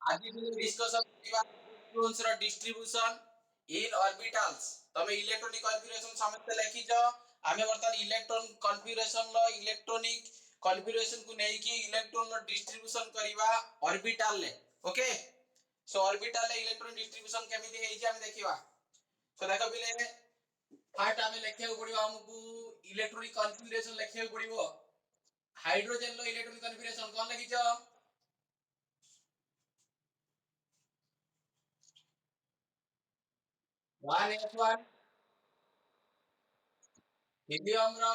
आज discussion electrons रा distribution in orbitals तमे इलेक्ट्रॉनिक कॉन्फ़िगरेशन समझते लिखी जो आमे वर्तमान इलेक्ट्रॉन कॉन्फ़िगरेशन लो इलेक्ट्रॉनिक कॉन्फ़िगरेशन को नहीं कि इलेक्ट्रॉन रो डिस्ट्रीब्यूशन करबा ऑर्बिटल ले ओके सो ऑर्बिटल ले इलेक्ट्रॉन डिस्ट्रीब्यूशन केमिति हेइ जे आमे देखिबा सो देखो बिले फास्ट आमे लिखियो पड़िबो हमकु इलेक्ट्रॉनिक कॉन्फ़िगरेशन लिखियो पड़िबो हाइड्रोजन लो इलेक्ट्रॉनिक कॉन्फ़िगरेशन कोन लिखियो 1s1 हीलियम रो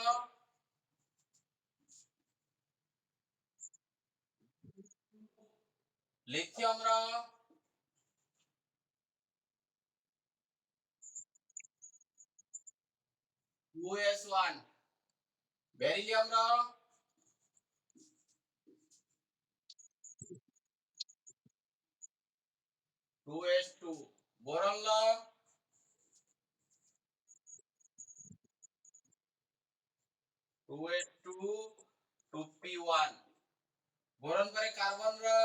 लिथियम रो 2s1 बेरिलियम रो 2s2 बोरॉन लो 2s2 2p1 बोरॉन पर कार्बन रो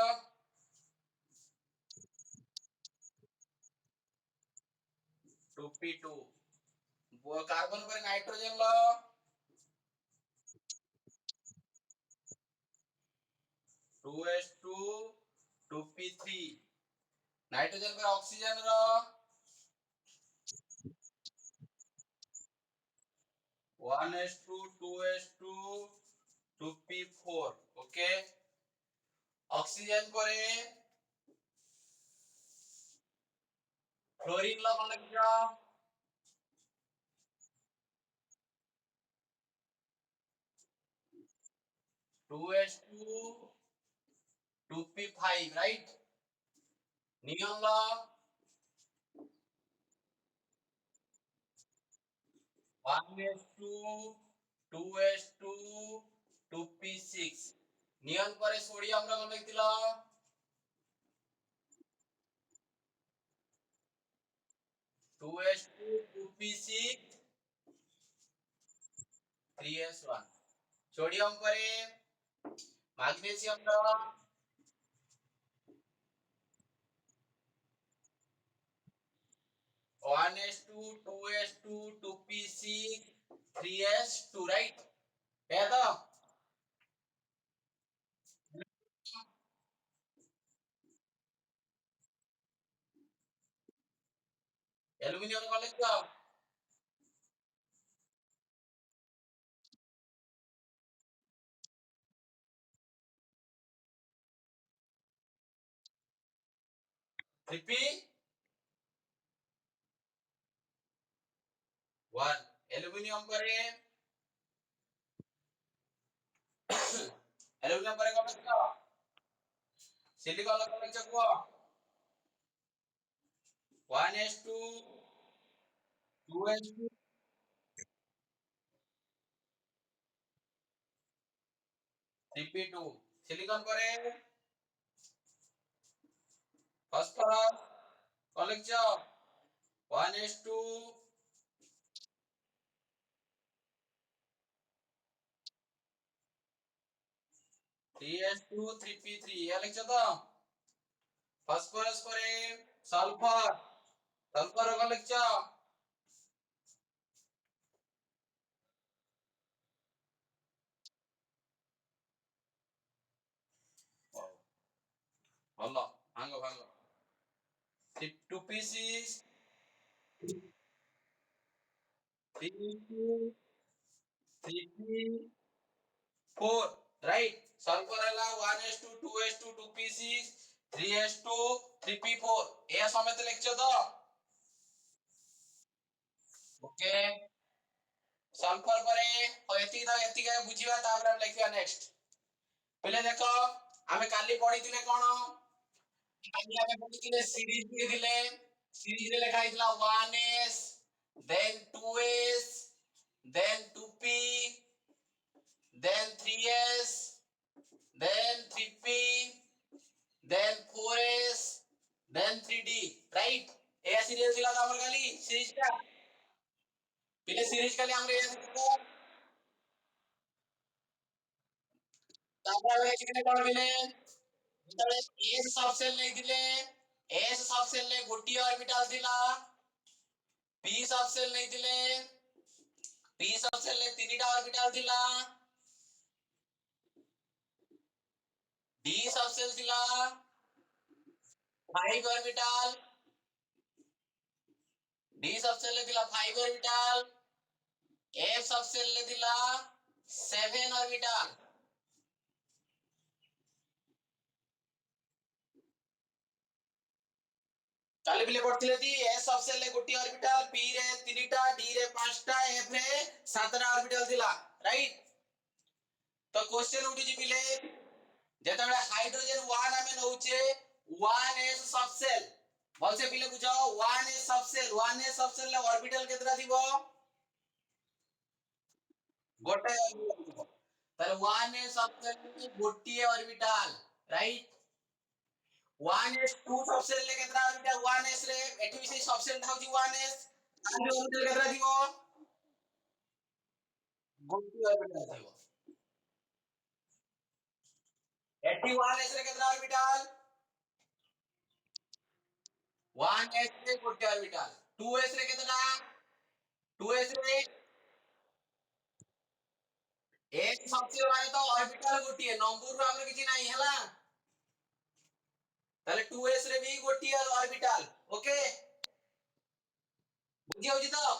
2p2 वो कार्बन पर नाइट्रोजन लो 2s2 2p3 नाइट्रोजन पर ऑक्सीजन रो 1s2 2s2 2p4 okay oxygen पर फ्लोरीन लो कोन लिखियो 2s2 2p5 राइट नियन लो 1s2 2s2 2p6 नियन पर sodium रो कोन लिखिलो 2s2 2p6 3s1 sodium पर magnesium रो 1s2 2s2 2p6 3s2 right है तो aluminium कोन लिखिलो 3p1 aluminium पर aluminium पर कोन लिखिलो silicon कोन लिखिलो 1s2 2s2 3p2 silicon पर phosphorus कोन लिखिलो 1s2 3s2 3p3 ये लिखियो तो फॉस्फोरस पर सल्फर सल्फर कोन लिखियो ଭଲ ଭାଙ୍ଗ ଭାଙ୍ଗ 2p6 3p2 3p4 right sulphur हला 1s2 2s2 2p6 3s2 3p4 ए समेत लिखियो तो ओके सल्फर परे एति का बुझिबा तापर हम लिखिया नेक्स्ट पहले देखो हमें काली पढिथिले कोन काली हमें पढिथिले सीरीज दे दिले सीरीज रे लिखा हितला 1s then 2s then 2p then 3s then 3p then 4s then 3d right ए सीरीज दिला था हमर काली सीरीज का पहले सीरीज काली हमरे ए दिला तापर हमें कितने कोन मिले एस सबसेल नहीं दिले एस सबसेल ने गोटी ऑर्बिटल दिला पी सबसेल नहीं दिले पी सबसेल ने तीनटा ऑर्बिटल दिला डी सबसेल दिला 5 ऑर्बिटल डी सबसेल ने दिला 5 ऑर्बिटल एफ सबसेल ने दिला 7 ऑर्बिटल काले बिले पड़थिले ती एस सबसेल ने गोटी ऑर्बिटल पी रे तीनटा डी रे पांचटा एफ रे सातटा ऑर्बिटल दिला राइट तो क्वेश्चन उठी जी पिले जेतबेले हाइड्रोजन 1 आमे नउचे 1s सबसेल भलसे पिले बुझाओ 1s सबसेल ले ऑर्बिटल केतरा दिबो गोटे ऑर्बिटल दिबो ताले 1s सबसेल में गोटिए ऑर्बिटल राइट 1s2 सबसेल ले केतरा ऑर्बिटल 1s रे एठी भी से सबसेल थाउची 1s ताले ऑर्बिटल केतरा दिबो गोटिए ऑर्बिटल दिबो एठी 1s रे केतरा ऑर्बिटल 1s रे गोटिए ऑर्बिटल 2s रे केतरा 2s रे एक सबसेल वाले तो ऑर्बिटल गोटिए नंबर रो हमरे किछि नाही हला ताले 2s रे भी गोटिए ऑर्बिटल ओके बुझी होजी तो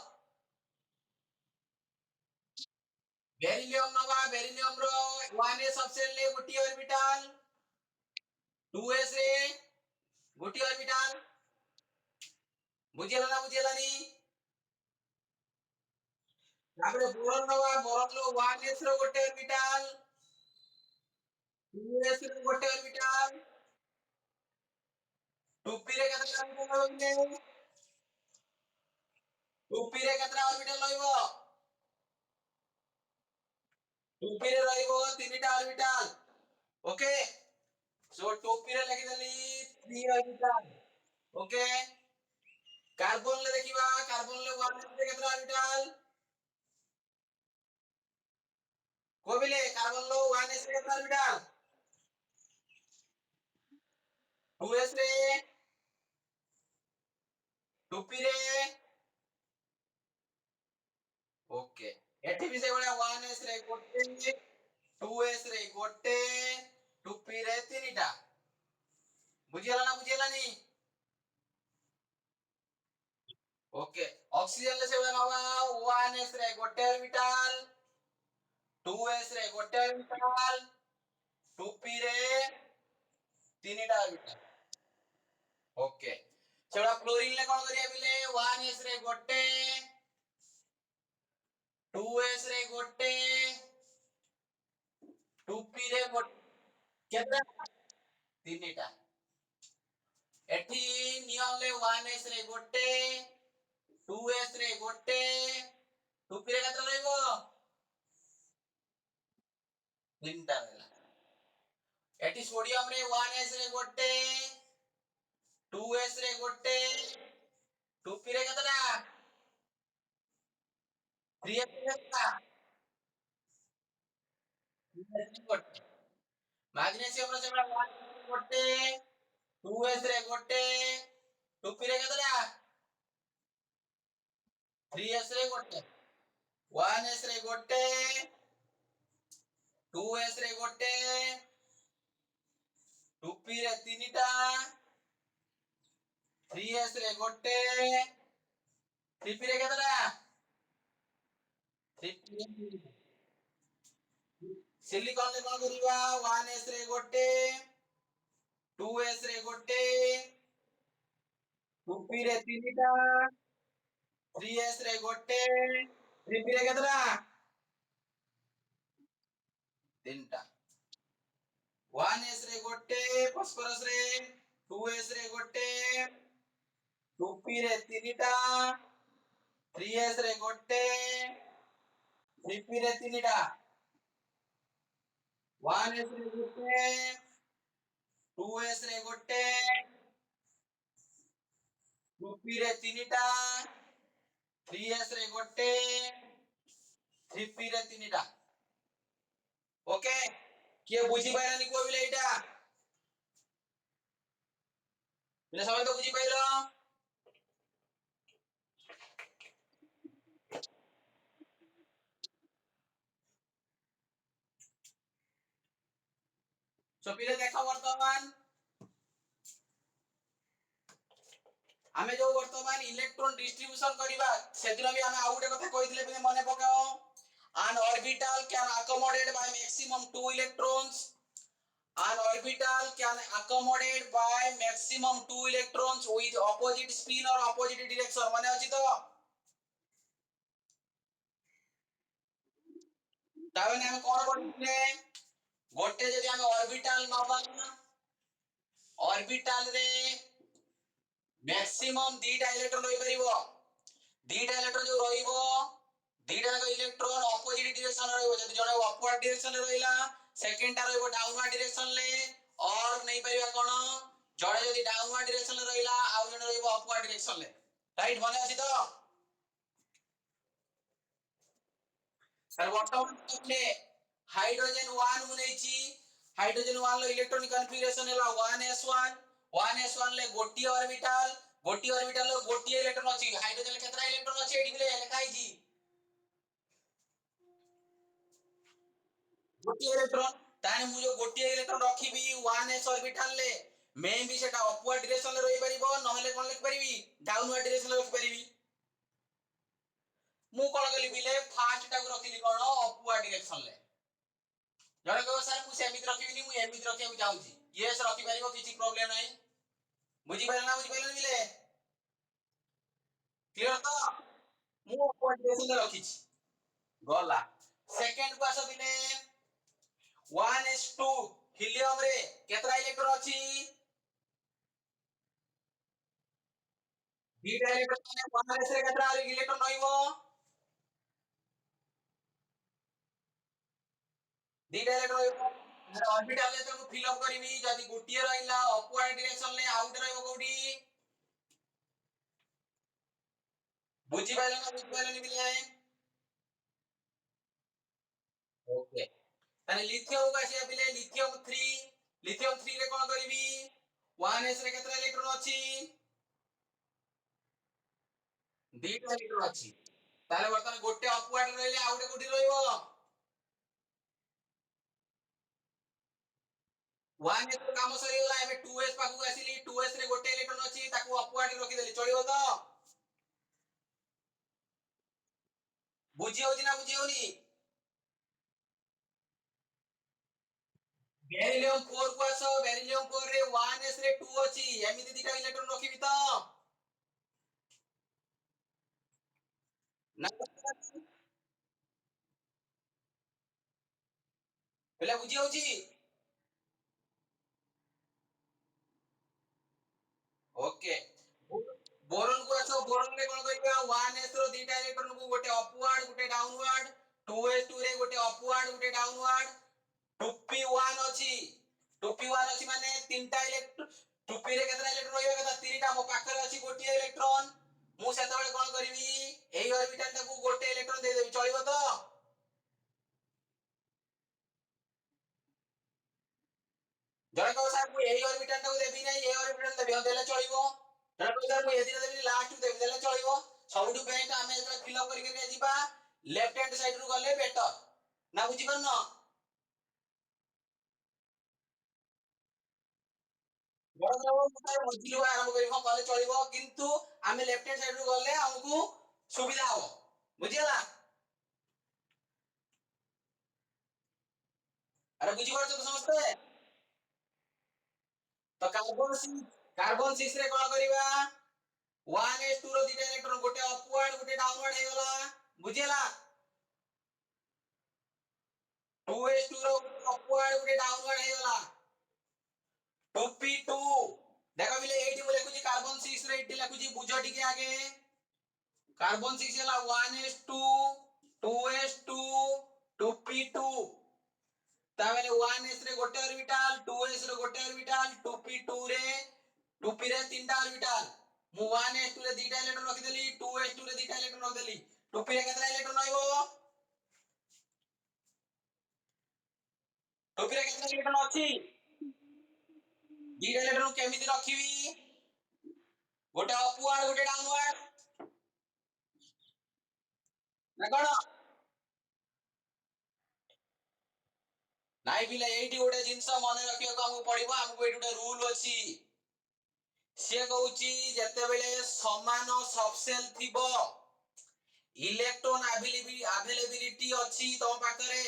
बेरिलियम नवा बेरिलियम रो 1s सबसेल ले गोटिए ऑर्बिटल 2s रे गोटिए ऑर्बिटल बुझियला ना बुझियला नी तापरे बोरन नवा बोरन लो 1s रो गोटे ऑर्बिटल 2s रो गोटे ऑर्बिटल 2p रे केतरा ऑर्बिटल लइले 2p रे केतरा ऑर्बिटल लइबो 2p रे रहिबो तीनटा ऑर्बिटल ओके सो 2p रे लिखि देली 3 ऑर्बिटल ओके कार्बन ले देखिबा कार्बन ले 1s रे केतरा ऑर्बिटल कोबिले कार्बन लो 1s रे केतरा ऑर्बिटल 2s रे 2p रे ओके एठी भी से बडा 1s रे गोटे 2s रे गोटे 2p रे तीनटा बुझियला ना बुझियला नी ओके ऑक्सीजन ले से बडा 1s रे गोटे ऑर्बिटल 2s रे गोटे ऑर्बिटल 2p रे तीनटा ऑर्बिटल ओके सेबडा क्लोरीन ले कोन करिया बिले 1s रे गोटे 2s रे गोटे 2p रे गोटे केतना तीनटा एठी नियन ले 1s रे गोटे 2s रे गोटे 2p रे केतना रहइबो तीनटा रहला एठी सोडियम रे 1s रे गोटे 2s रे गोटे 2p रे केतना 3s रे केतना 3s रे गोटे मैग्नीशियम रे सेबडा 1s रे गोटे 2s रे गोटे 2p रे केतना 3s रे गोटे 1s रे गोटे 2s रे गोटे 2p रे तीनटा 3s रे गोटे 3p रे केतना 3p रे सिलिकॉन ले कोन करिवा 1s रे गोटे 2s रे गोटे 2p रे तीनटा 3s रे गोटे 3p रे केतना तीनटा 1s रे गोटे फास्फोरस रे 2s रे गोटे 2p रे तीनटा 3s रे गोटे 3p रे तीनटा 1s रे गोटे 2s रे गोटे 2p रे तीनटा 3s रे गोटे 3p रे तीनटा ओके किए बुझी पाइलानी को बिले एटा ପିଲା ସମୟ ତ ବୁଝି ପାଇଲ। सो पिले देखो वर्तमान आमे जो वर्तमान इलेक्ट्रॉन डिस्ट्रीब्यूशन करिबा सेदिन भी आमे आउटे कथा कहिथिले पिले मने पकाओ an orbital can accommodate by maximum 2 electrons an orbital can accommodate by maximum 2 electrons with opposite spin or opposite direction माने अछि तो ताबे हम कोन करथिले गोटे जदि हम ऑर्बिटल नबा ऑर्बिटल रे मैक्सिमम दीटा इलेक्ट्रॉन होई परिबो दीटा इलेक्ट्रॉन जो रहिबो दीटा इलेक्ट्रॉन ऑपोजिट डायरेक्शन रे रहइबो जदि जणे अपवर्ड डायरेक्शन रे रहिला सेकंड टा रहइबो डाउनवर्ड डायरेक्शन ले और नहीं परिबा कोन जणे जदि डाउनवर्ड डायरेक्शन रे रहिला आ जणे रहइबो अपवर्ड डायरेक्शन ले राइट मने अछि तो सर वर्तमान तमे हाइड्रोजन 1 मुनेछि हाइड्रोजन 1 लो इलेक्ट्रॉनिक कॉन्फ़िगरेशन हैला 1s1 1s1 ले गोटी ऑर्बिटल लो गोटी इलेक्ट्रॉन अछि हाइड्रोजन ले केतरा इलेक्ट्रॉन अछि एडी लिखा हिची गोटी इलेक्ट्रॉन ताने मु जो गोटी इलेक्ट्रॉन रखिबी 1s ऑर्बिटल ले मैं भी सेटा अपवर्ड डायरेक्शन ले रहि परिबो नहले कोन लिख परिबी डाउनवर्ड डायरेक्शन ले रखि परिबी मु कोन गली बिले फर्स्ट टा को रखिली कोन अपवर्ड डायरेक्शन ले जणे कहबो सर मु सेमित रखिबिनी मु एमित रखिବାକୁ चाहूची यस रखि परिबो किछि प्रॉब्लम नै बुझी पाइलन बिले क्लियर तो मु अपवर्ड डायरेक्शन ले रखिछि गला सेकंड को आसो बिले 1s2 हीलियम रे केतरा इलेक्ट्रॉन अछि बीटा इलेक्ट्रॉन 1s रे केतरा इलेक्ट्रॉन रहइबो बीटा इलेक्ट्रॉन रहइबो ऑर्बिटल ले तो फिल अप करबी जदी गुटिए रहिला अपवर्ड डायरेक्शन ले आउट रहइबो कोडी बुझी पाइलन बिले ओके ताने लिथियम को आसी बिले लिथियम 3 रे कोन करबी 1s रे केतरा इलेक्ट्रॉन अछि दीटा इलेक्ट्रॉन अछि ताले वर्तमान गोटे अपवर्ड रहले आउटे कोठी रहइबो 1s रो काम सरी होला एबे 2s पाखु आसीली 2s रे गोटे इलेक्ट्रॉन अछि ताकू अपवर्ड रखि देली चलिबो तो बुझी होची ना बुझी होनी बेरिलियम 4 को आसो बेरिलियम 4 रे 1s रे 2 अछि एमिति दिटा इलेक्ट्रॉन रखिबी तो ना पहले बुझी होची ओके बोरॉन को आसो बोरॉन रे कोन करिबा 1s रो दिटा इलेक्ट्रॉन को गोटे अपवर्ड गोटे डाउनवर्ड 2s2 रे गोटे अपवर्ड गोटे डाउनवर्ड 2p1 अछि 2p1 अछि माने तीनटा इलेक्ट्रॉन 2p रे केतरा इलेक्ट्रॉन रहइबा कथा तीनटा मो पाखरे अछि गोटे इलेक्ट्रॉन मु सेते बेले कोन करिवि एई ऑर्बिटल टाकू गोटे इलेक्ट्रॉन दे देबी चलिबो तो जणे को सर मु एई ऑर्बिटल टाकू देबी नै एई ऑर्बिटल देबी देले चलिबो जणे को सर मु एदिन देबी लास्ट देबी देले चलिबो सबटु बेस्ट आमे जते फिल अप करि करि जिबा लेफ्ट हैंड साइड रु गले बेटर ना बुझी परनो बडो मुतार बुझिलु आरंभ करिबो कले चलिबो किंतु आमे लेफ्ट हैंड साइड रु गले हमकु सुविधा हो बुझिला अरे बुझी परछ तो समझते तो कार्बन 6 रे कोन करिबा 1s2 रो दिटा इलेक्ट्रॉन गोटे अपवर्ड गोटे डाउनवर्ड हे गला बुझिला 2s2 रो अपवर्ड गोटे डाउनवर्ड हे गला 2p2 देखो बिले एठी मु लिखुची कार्बन 6 रे एठी लिखुची बुझो टिके आगे कार्बन 6 हला 1s2 2s2 2p2 ताबेले 1s रे गोटे ऑर्बिटल 2s रे गोटे ऑर्बिटल 2p2 रे 2p रे तीनटा ऑर्बिटल मु 1s2 रे दीटा इलेक्ट्रॉन रखि देली 2s2 रे दीटा इलेक्ट्रॉन रखि देली 2p रे केतरा इलेक्ट्रॉन रहइबो 2p रे केतरा इलेक्ट्रॉन अछि दीटा इलेक्ट्रॉन केमिति रखिबी गोटे अपवार्ड गोटे डाउनवार्ड ना कोन नाइ पिले एठी गोटे जिंस मन रखियो हमहु पड़िबो हमहु एठी गोटे रूल अछि से कहूची जते बेले समान सबसेल थिबो इलेक्ट्रॉन अवेलेबिलिटी अछि तो पाखरे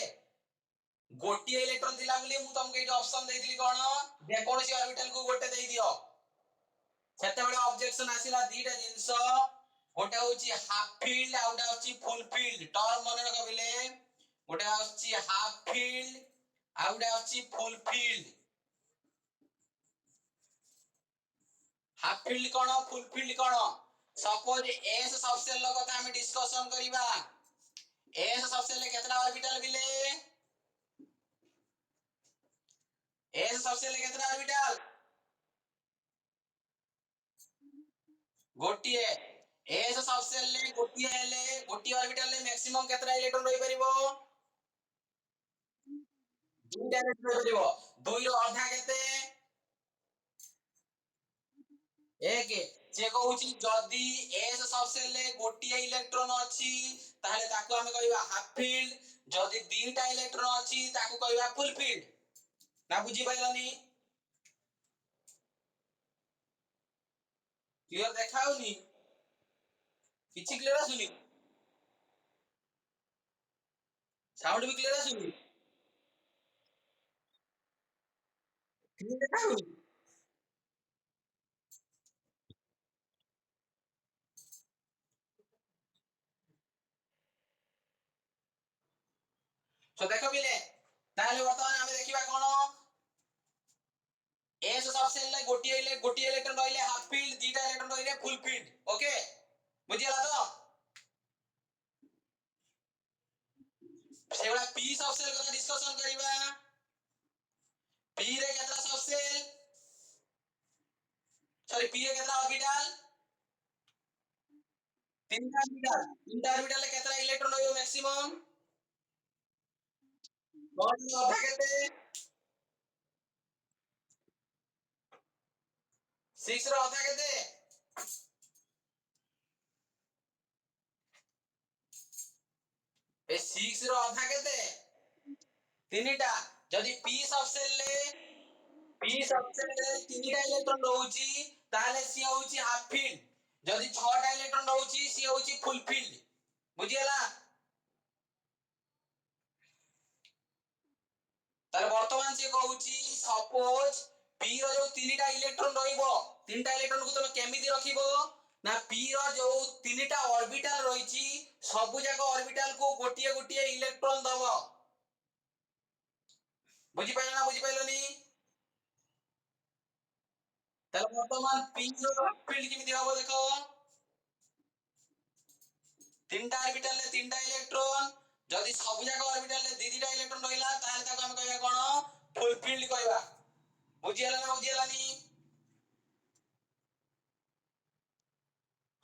गोटी इलेक्ट्रॉन दिला बोली मु तुमको एठी ऑप्शन देइतिली कोन जे कोनसी ऑर्बिटल को गोटे देइ दियो सेते बेले ऑब्जेक्शन आसीला दीटा जिंस गोटे होची हाफ फील्ड आ गोटे होची फुल फील्ड टर्म मन रख बिले गोटे होची हाफ फील्ड आ गोटे होची फुल फील्ड हाफ फील्ड कोन फुल फील्ड कोन सपोज एस सबसेल लो कथा हम डिस्कशन करिबा एस सबसेल ले केतना ऑर्बिटल बिले एस सबसेल ले केतना ऑर्बिटल गोटिए एस सबसेल ले गोटिए हेले गोटिए ऑर्बिटल ले मैक्सिमम केतना इलेक्ट्रॉन रही परिबो दुईटा इलेक्ट्रॉन रही परिबो दुई रो आधा केते एक जे कहूची जदी एस सबसेल ले गोटिए इलेक्ट्रॉन अछि ताले ताको हम कहबा हाफ फील्ड जदी दीटा इलेक्ट्रॉन अछि ताको कहबा फुल फील्ड ना बुझी पाइलनी क्लियर देखाउनी किछि क्लियर आसुनी साउंड भी क्लियर आसुनी क्लियर देखाउनी सो देखो बिले ताले वर्तमान हम देखिबा कोन एस सबसेल ले गोटिए इलेक्ट्रॉन रहिले हाफ फील्ड दीटा इलेक्ट्रॉन रहिले फुल फील्ड ओके बुझियला तो सेवला पी सबसेल कथा डिस्कशन करिबा पी रे केतना सबसेल सॉरी पी रे केतना ऑर्बिटल तीनटा ऑर्बिटल ले केतना इलेक्ट्रॉन रहियो मैक्सिमम नॉट अधा केते 6 रो अधा केते ए 6 रो अधा केते तीनटा जदी पी सबसेल ले तीनटा इलेक्ट्रॉन रहउची ताले सी होउची हाफ फील्ड जदी 6टा इलेक्ट्रॉन रहउची सी होउची फुल फील्ड बुझियला ताले वर्तमान से कहउची सपोज पी रो जो तीनटा इलेक्ट्रॉन रहिबो तीनटा इलेक्ट्रॉन को तुम केमिति रखिबो ना पी रो जो तीनटा ऑर्बिटल रहिची सब जाक ऑर्बिटल को गोटिए गोटिए इलेक्ट्रॉन दबो बुझी पाइलो ना बुझी पाइलोनी ताले वर्तमान पी रो फील्ड केमिति हबो देखो तीनटा ऑर्बिटल ले तीनटा इलेक्ट्रॉन जदी सब जाक ऑर्बिटल ले दीटा इलेक्ट्रॉन रहिला ताले ताको हम कहबा कोन फुल फील्ड कहबा बुझियला ना बुझियलानी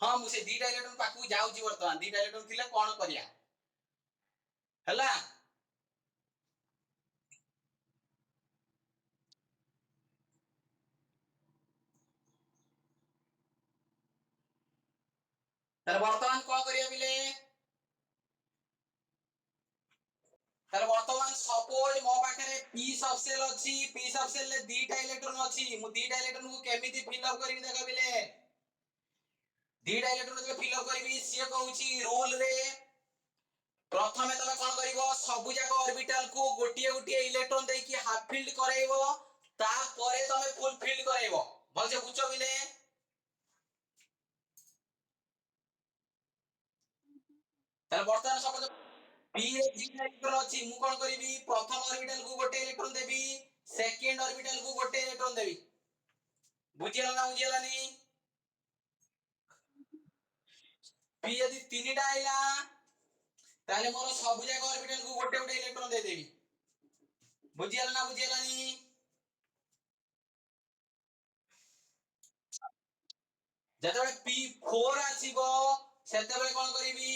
हां मु से दीटा इलेक्ट्रॉन पाकू जाउची वर्तमान दीटा इलेक्ट्रॉन थिले कोन करिया हला ताले वर्तमान को करिया बिले ताले वर्तमान सपोज मो पाखरे p सबसेल अछि p सबसेल ले दीटा इलेक्ट्रॉन अछि मु दीटा इलेक्ट्रॉन को केमिति फिल अप करिवि देखा बिले दीटा इलेक्ट्रॉन को फिल अप करिवि से कहउची रूल रे प्रथमे तमे कोन करिवो सबु जाक ऑर्बिटल को गोटिए गोटिए इलेक्ट्रॉन देई कि हाफ फील्ड कराइबो ता परे तमे फुल फील्ड कराइबो भलसे बुझो बिले ताले वर्तमान सपोज p रे दीटा इलेक्ट्रॉन अछि मु कोन करिवि प्रथम ऑर्बिटल को गोटे इलेक्ट्रॉन देबी सेकंड ऑर्बिटल को गोटे इलेक्ट्रॉन देबी बुझियला ना बुझियलानी p यदि तीनटा आइला ताले मोर सब जाक ऑर्बिटल को गोटे गोटे इलेक्ट्रॉन दे देबी बुझियला ना बुझियलानी जतबे p4 आसीबो सेतबे कोन करिवि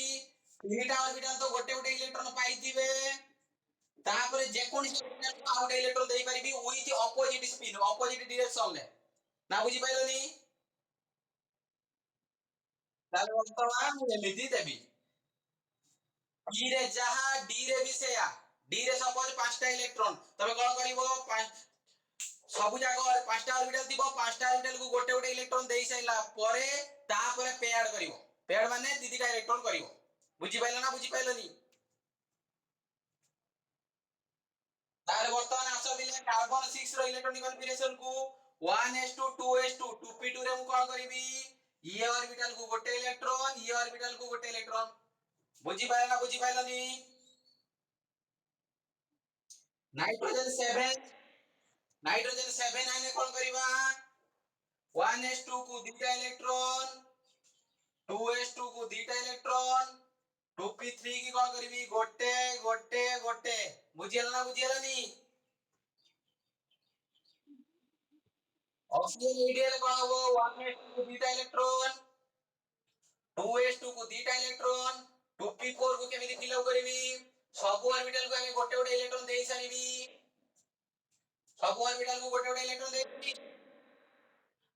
तीनटा ऑर्बिटल तो गोटे गोटे इलेक्ट्रॉन पाइतिबे तापरे जे कोन ऑर्बिटल को आउट इलेक्ट्रॉन देई परिबी with opposite spin opposite direction ले ना बुझी पाइलोनी ତାହେଲେ ବର୍ତ୍ତମାନ ମୁଁ ଏମିତି ଦେବି डी रे जहा डी रे भी सेया डी रे सपोज 5टा इलेक्ट्रॉन तबे कोन करिवो सबु जागर 5टा ऑर्बिटल थिबो 5टा ऑर्बिटल को गोटे गोटे इलेक्ट्रॉन देई सैला परे ता परे पेयर्ड करिवो पेयर्ड माने दीदीटा इलेक्ट्रॉन करिवो बुझी पाइलो ना बुझी पाइलोनी तारे वर्तमान आसो दिले कार्बन 6 रो इलेक्ट्रॉनिक कॉन्फिगरेशन को 1s2 2s2 2p2 रे मु कोन करिवि ये ऑर्बिटल को गोटे इलेक्ट्रॉन ये ऑर्बिटल को गोटे इलेक्ट्रॉन बुझी पाइलो ना बुझी पाइलोनी नाइट्रोजन 7 नाइट्रोजन 7 आने कोन करिवा 1s2 को दीटा इलेक्ट्रॉन 2s2 को दीटा इलेक्ट्रॉन 2p3 की कोन करिवि गोटे गोटे गोटे बुझियला ना बुझियला नी ऑक्सीजन आइडियल कोन हो 1s2 को दीटा इलेक्ट्रॉन 2s2 को दीटा इलेक्ट्रॉन 2p4 को केमिति फिल अप करिवि सब ऑर्बिटल को हम गोटे गोटे इलेक्ट्रॉन देई सारिबि सब ऑर्बिटल को गोटे गोटे इलेक्ट्रॉन देबी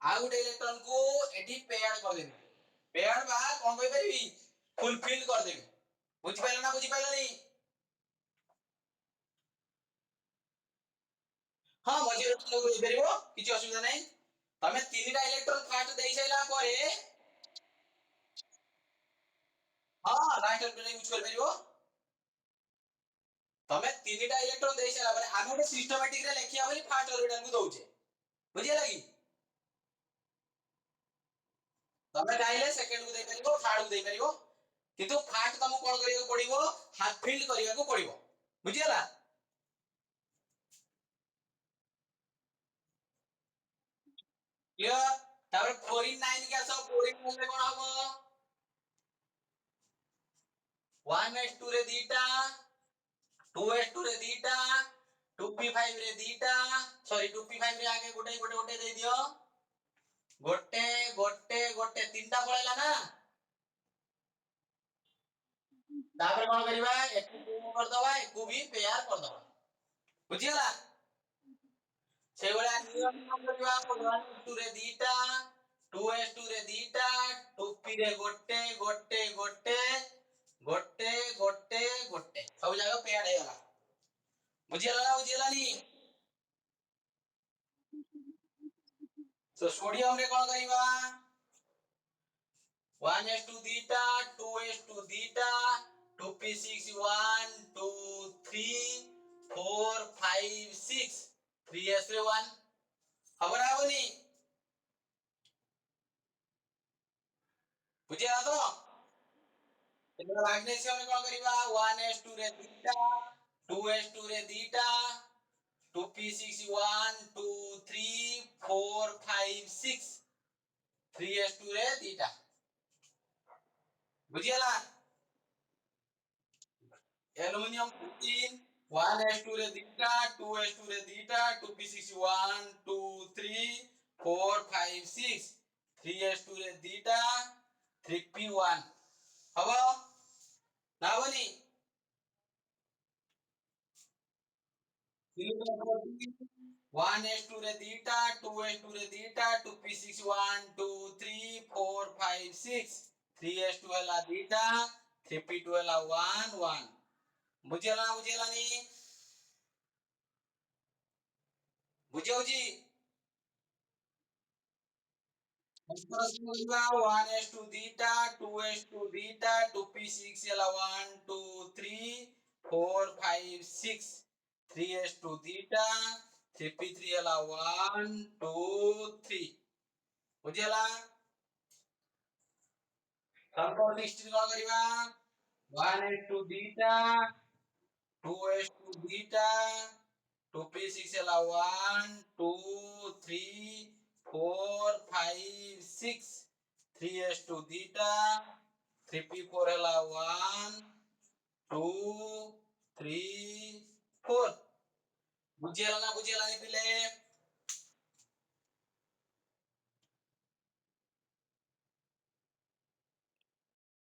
आ गोटे इलेक्ट्रॉन को एठी पेयर्ड कर देबी पेयर्ड बा कोन कहि परिबी फुलफिल कर देबी बुझि पाइलो ना बुझि पाइलो नी हां मजे लोग बुझि परिबो किछि असुविधा नै तमे तीनटा इलेक्ट्रॉन फास्ट देई सैला परे हां लास्ट ऑर्बिटल यूज कर परिबो तमे तीनटा इलेक्ट्रॉन देई सैला परे आमे गोटे सिस्टमैटिक रे लेखिया बोली फास्ट ऑर्बिटल को दउचे बुझिया लागी तमे चाहिले सेकंड को देई परिबो थर्ड को देई परिबो किंतु फास्ट तुमको कोन करिया पड़िबो हाफ फील्ड करिया को पड़िबो बुझियाला क्लियर तापर 4 in 9 के सब 4 in 9 रे कोन हबो 1s2 रे दीटा 2s2 रे दीटा 2p5 रे दीटा सॉरी 2p5 रे आगे गोटे गोटे गोटे दे दियो गोटे गोटे गोटे तीनटा पळेला ना तापर कोन करिबा एकु कर दबा एकु भी पेयर कर दबा बुझियला से बळे नियम करिबा 1s2 रे दीटा 2s2 रे दीटा 2p रे गोटे गोटे गोटे गोटे गोटे गोटे सब जगह पेयर हे गला बुझियला ना बुझियला नी तो सोडियम रे कोन करिबा 1s2 theta 2s2 theta 2p6 1 2 3 4 5 6 3s रे 1 खबर आवनी बुझिया तो एटा मैग्नीशियम रे कोन करिबा 1s2 रे theta 2s2 रे theta 2p6 1 2 3 4 5 6 3s2 रे theta बुझियाला एल्युमिनियम 15 1s2 रे theta 2s2 रे theta 2p6 1 2 3 4 5 6 3s2 रे theta 3p1 हबो ना बनी 1s2 रे theta 2s2 रे theta 2p6 1 2 3 4 5 6 3s2 हला theta 3p2 हला 1 1 बुझेला नी बुझियो जी 1s2 theta 2s2 theta 2p6 हला 1 2 3 4 5 6 3s2 theta 3p3 हला 1 2 3 बुझेला संपर्क दृष्टि कोन करिबा 1s2 theta 2s2 theta 2p6 हला 1 2 3 4 5 6 3s2 theta 3p4 हला 1 2 3 4 बुझियला ना बुझियला नि पिले